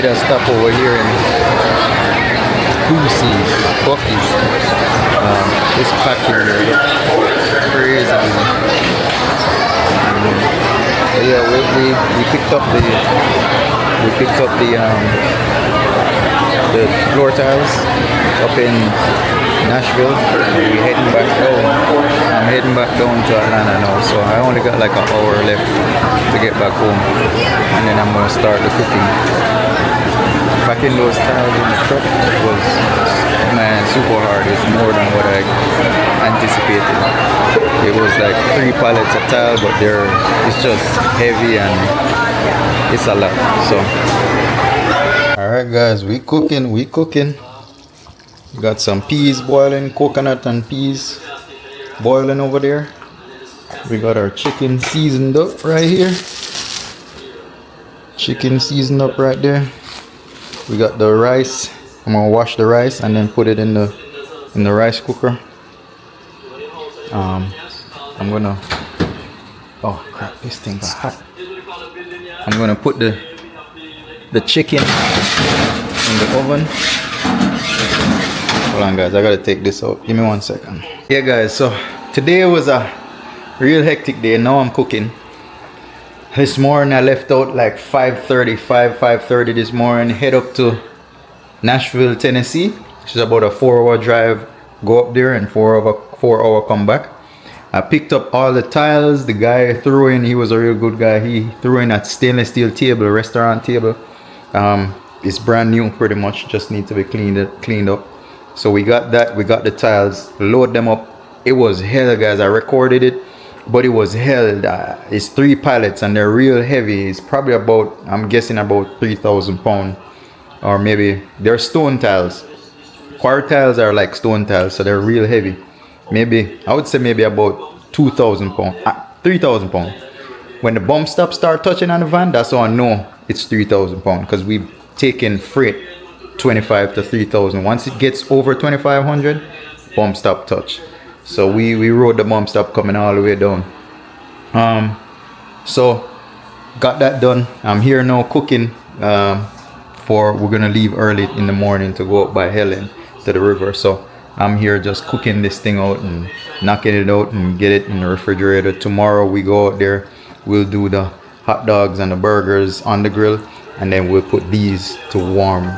made a stop over here in Bucky's. This packing here, crazy. Yeah, we picked up the floor tiles up in Nashville. We're heading back down. I'm heading back down to Atlanta now, so I only got like an hour left to get back home, and then I'm gonna start the cooking. Packing those tiles in the truck was, man, super hard. It's more than what I anticipated. It was like 3 pallets of tile, but it's just heavy and it's a lot. So, all right, guys, we cooking. Got some peas boiling, coconut and peas boiling over there. We got our chicken seasoned up right here. Chicken seasoned up right there. We got the rice. I'm gonna wash the rice and then put it in the rice cooker. I'm gonna, oh crap, this thing got hot. I'm gonna put the chicken in the oven. Hold on, guys, I gotta take this out. Give me 1 second. Yeah, guys, so today was a real hectic day. Now I'm cooking. This morning I left out like 5:30 this morning, head up to Nashville, Tennessee, which is about a 4-hour drive. Go up there and 4-hour come back. I picked up all the tiles. The guy threw in, he was a real good guy. He threw in a stainless steel table, restaurant table. It's brand new pretty much, just need to be cleaned up. So we got that, we got the tiles, load them up. It was hell, guys. I recorded it, but it was hell. It's 3 pallets and they're real heavy. It's probably about, I'm guessing about 3,000 pounds, or maybe they're stone tiles. Quartz tiles are like stone tiles, so they're real heavy. Maybe, I would say maybe about 2,000 pounds, 3,000 pounds. When the bump stops start touching on the van, that's how I know it's 3,000 pounds, because we've taken freight 25 to 3,000. Once it gets over 2,500, bump stop touch. So we rode the bump stop coming all the way down. So got that done. I'm here now cooking. We're gonna leave early in the morning to go up by Helen to the river. So I'm here just cooking this thing out and knocking it out and get it in the refrigerator. Tomorrow we go out there, we'll do the hot dogs and the burgers on the grill, and then we'll put these to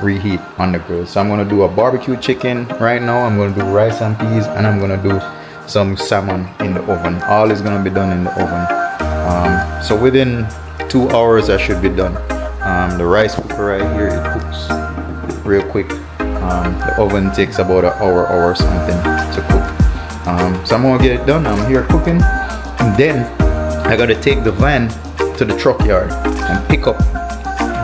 reheat on the grill. So I'm gonna do a barbecue chicken right now. I'm gonna do rice and peas, and I'm gonna do some salmon in the oven. All is gonna be done in the oven. So within 2 hours I should be done. The rice cooker right here, it cooks real quick. The oven takes about an hour or something to cook. So I'm gonna get it done. I'm here cooking, and then I gotta take the van to the truck yard and pick up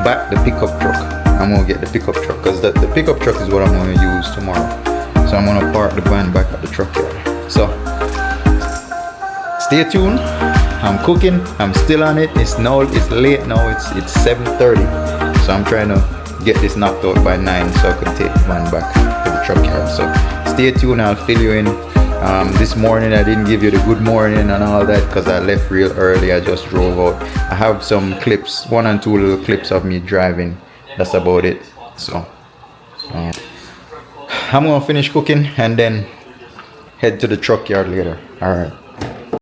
back the pickup truck. I'm gonna get the pickup truck, because the pickup truck is what I'm gonna use tomorrow. So I'm gonna park the van back at the truck yard. So stay tuned. I'm cooking. I'm still on it. It's late now. It's 7:30. So I'm trying to get this knocked out by 9 so I can take the van back to the truck yard. So stay tuned. I'll fill you in. This morning I didn't give you the good morning and all that because I left real early. I just drove out. I have some clips, 1 and 2 little clips of me driving. That's about it. So I'm gonna finish cooking and then head to the truck yard later. All right.